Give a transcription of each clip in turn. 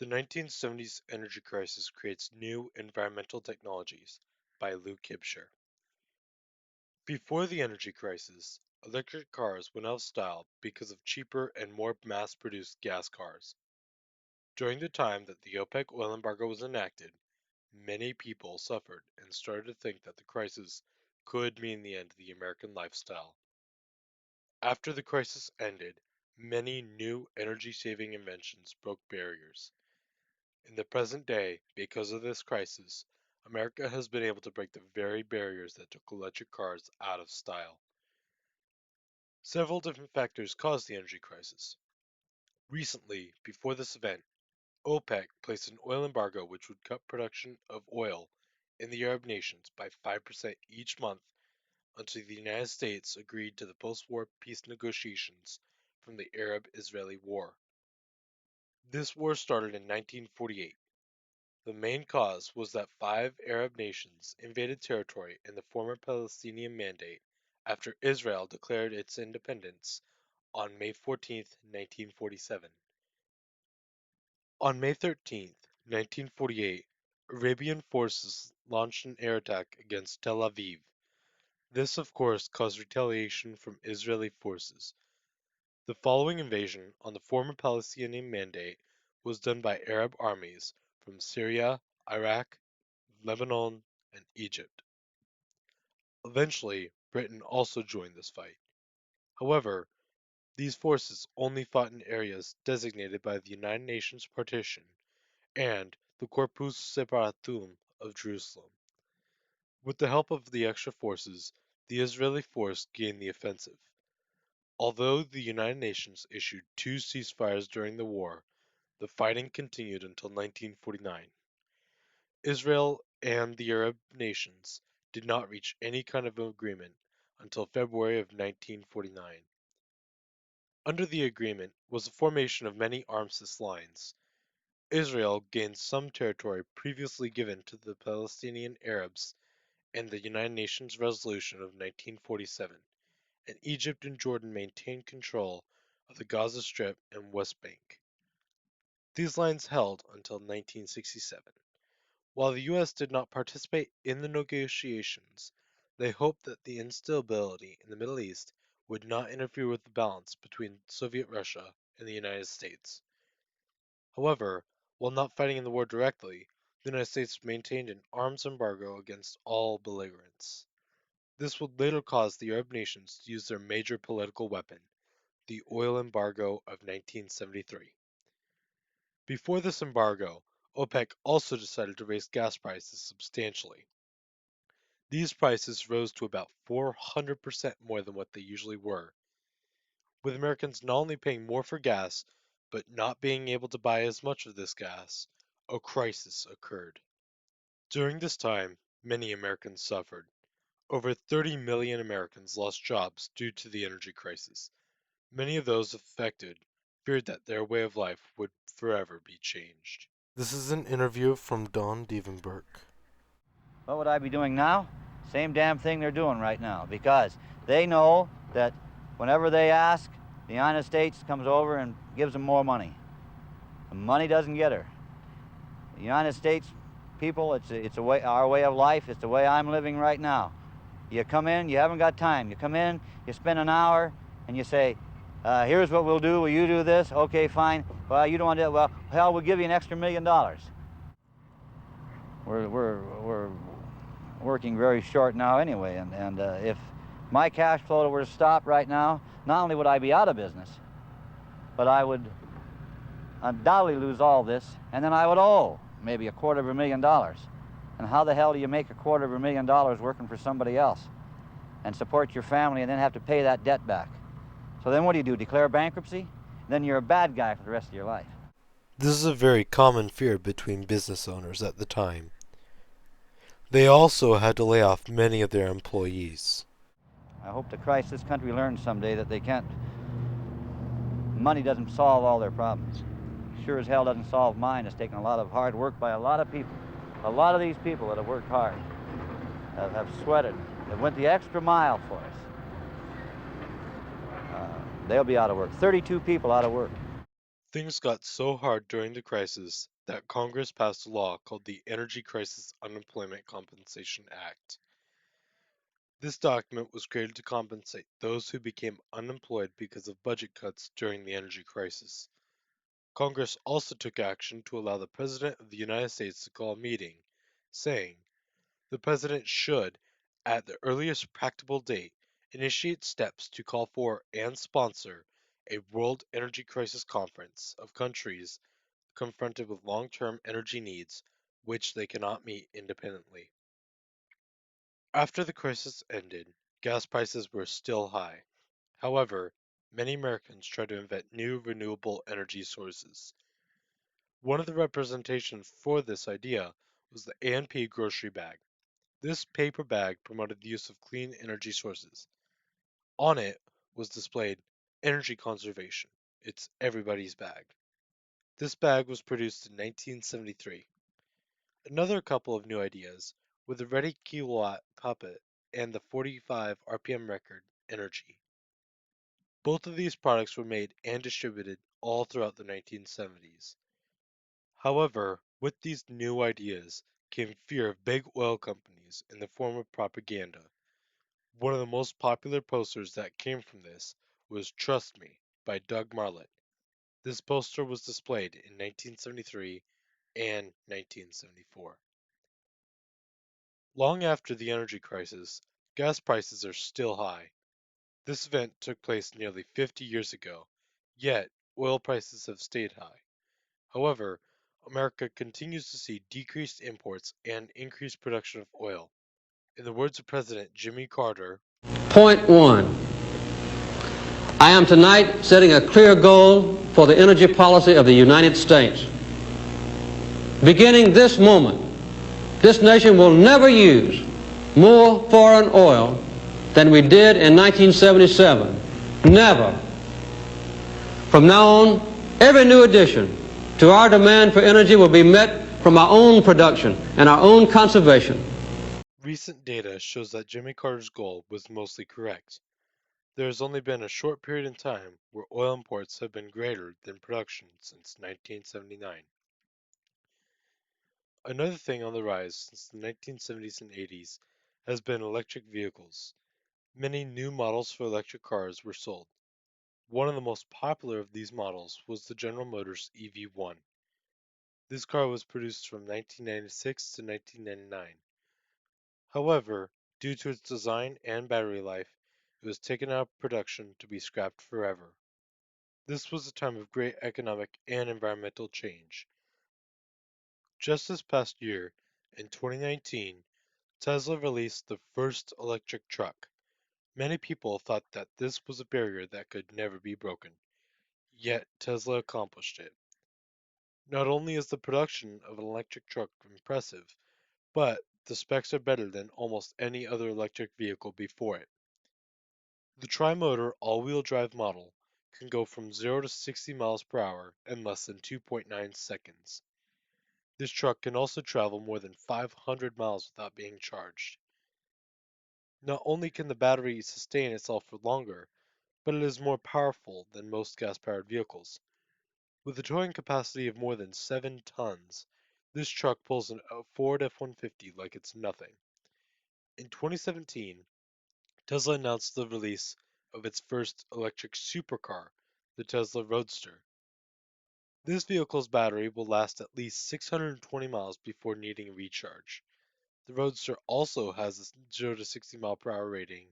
The 1970s energy crisis creates new environmental technologies by Luke Hibscher. Before the energy crisis, electric cars went out of style because of cheaper and more mass-produced gas cars. During the time that the OPEC oil embargo was enacted, many people suffered and started to think that the crisis could mean the end of the American lifestyle. After the crisis ended, many new energy-saving inventions broke barriers. In the present day, because of this crisis, America has been able to break the very barriers that took electric cars out of style. Several different factors caused the energy crisis. Recently, before this event, OPEC placed an oil embargo which would cut production of oil in the Arab nations by 5% each month until the United States agreed to the post-war peace negotiations from the Arab-Israeli War. This war started in 1948. The main cause was that five Arab nations invaded territory in the former Palestinian Mandate after Israel declared its independence on May 14, 1947. On May 13, 1948, Arabian forces launched an air attack against Tel Aviv. This, of course, caused retaliation from Israeli forces. The following invasion on the former Palestinian Mandate was done by Arab armies from Syria, Iraq, Lebanon, and Egypt. Eventually, Britain also joined this fight. However, these forces only fought in areas designated by the United Nations partition and the Corpus Separatum of Jerusalem. With the help of the extra forces, the Israeli force gained the offensive. Although the United Nations issued two ceasefires during the war, the fighting continued until 1949. Israel and the Arab nations did not reach any kind of agreement until February of 1949. Under the agreement was the formation of many armistice lines. Israel gained some territory previously given to the Palestinian Arabs in the United Nations resolution of 1947, and Egypt and Jordan maintained control of the Gaza Strip and West Bank. These lines held until 1967. While the U.S. did not participate in the negotiations, they hoped that the instability in the Middle East would not interfere with the balance between Soviet Russia and the United States. However, while not fighting in the war directly, the United States maintained an arms embargo against all belligerents. This would later cause the Arab nations to use their major political weapon, the oil embargo of 1973. Before this embargo, OPEC also decided to raise gas prices substantially. These prices rose to about 400% more than what they usually were, with Americans not only paying more for gas, but not being able to buy as much of this gas. A crisis occurred. During this time, many Americans suffered. Over 30 million Americans lost jobs due to the energy crisis. Many of those affected feared that their way of life would forever be changed. This is an interview from Don Devenberg. What would I be doing now? Same damn thing they're doing right now, because they know that whenever they ask, the United States comes over and gives them more money. The money doesn't get her. The United States people, it's a way, our way of life. It's the way I'm living right now. You come in, you haven't got time. You come in, you spend an hour, and you say, here's what we'll do. Will you do this? Okay, fine. Well, you don't want to do it. Well, hell, we'll give you an extra $1 million. We're working very short now anyway, and if my cash flow were to stop right now, not only would I be out of business, but I would undoubtedly lose all this, and then I would owe maybe $250,000. And how the hell do you make $250,000 working for somebody else and support your family and then have to pay that debt back? So then what do? Declare bankruptcy? Then you're a bad guy for the rest of your life. This is a very common fear between business owners at the time. They also had to lay off many of their employees. I hope to Christ this country learns someday that they can't, money doesn't solve all their problems. Sure as hell doesn't solve mine. It's taken a lot of hard work by a lot of people. A lot of these people that have worked hard have sweated, have went the extra mile for us. They'll be out of work. 32 people out of work. Things got so hard during the crisis that Congress passed a law called the Energy Crisis Unemployment Compensation Act. This document was created to compensate those who became unemployed because of budget cuts during the energy crisis. Congress also took action to allow the President of the United States to call a meeting, saying, the President should, at the earliest practicable date, initiate steps to call for and sponsor a World Energy Crisis Conference of countries confronted with long-term energy needs which they cannot meet independently. After the crisis ended, gas prices were still high. However, many Americans tried to invent new renewable energy sources. One of the representations for this idea was the A&P grocery bag. This paper bag promoted the use of clean energy sources. On it was displayed energy conservation. It's everybody's bag. This bag was produced in 1973. Another couple of new ideas were the Ready Kilowatt Puppet and the 45 RPM record Energy. Both of these products were made and distributed all throughout the 1970s. However, with these new ideas came fear of big oil companies in the form of propaganda. One of the most popular posters that came from this was Trust Me by Doug Marlett. This poster was displayed in 1973 and 1974. Long after the energy crisis, gas prices are still high. This event took place nearly 50 years ago, yet oil prices have stayed high. However, America continues to see decreased imports and increased production of oil. In the words of President Jimmy Carter, Point one, I am tonight setting a clear goal for the energy policy of the United States. Beginning this moment, this nation will never use more foreign oil than we did in 1977. Never. From now on, every new addition to our demand for energy will be met from our own production and our own conservation. recent data shows that Jimmy Carter's goal was mostly correct. There has only been a short period in time where oil imports have been greater than production since 1979. Another thing on the rise since the 1970s and 80s has been electric vehicles. Many new models for electric cars were sold. One of the most popular of these models was the General Motors EV1. This car was produced from 1996 to 1999. However, due to its design and battery life, it was taken out of production to be scrapped forever. This was a time of great economic and environmental change. Just this past year, in 2019, Tesla released the first electric truck. Many people thought that this was a barrier that could never be broken, yet Tesla accomplished it. Not only is the production of an electric truck impressive, but the specs are better than almost any other electric vehicle before it. The tri-motor all-wheel drive model can go from 0 to 60 miles per hour in less than 2.9 seconds. This truck can also travel more than 500 miles without being charged. Not only can the battery sustain itself for longer, but it is more powerful than most gas-powered vehicles. With a towing capacity of more than 7 tons, this truck pulls a Ford F-150 like it's nothing. In 2017, Tesla announced the release of its first electric supercar, the Tesla Roadster. This vehicle's battery will last at least 620 miles before needing a recharge. The Roadster also has a 0 to 60 mile per hour rating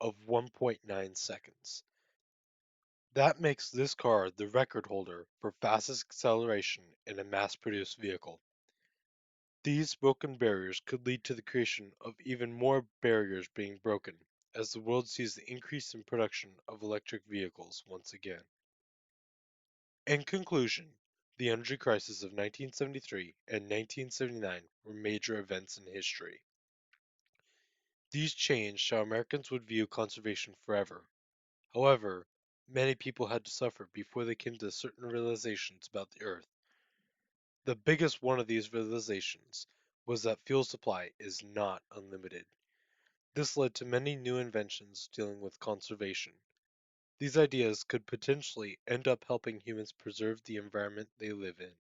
of 1.9 seconds. That makes this car the record holder for fastest acceleration in a mass-produced vehicle. These broken barriers could lead to the creation of even more barriers being broken as the world sees the increase in production of electric vehicles once again. In conclusion, the energy crisis of 1973 and 1979 were major events in history. These changed how Americans would view conservation forever. However, many people had to suffer before they came to certain realizations about the Earth. The biggest one of these realizations was that fuel supply is not unlimited. This led to many new inventions dealing with conservation. These ideas could potentially end up helping humans preserve the environment they live in.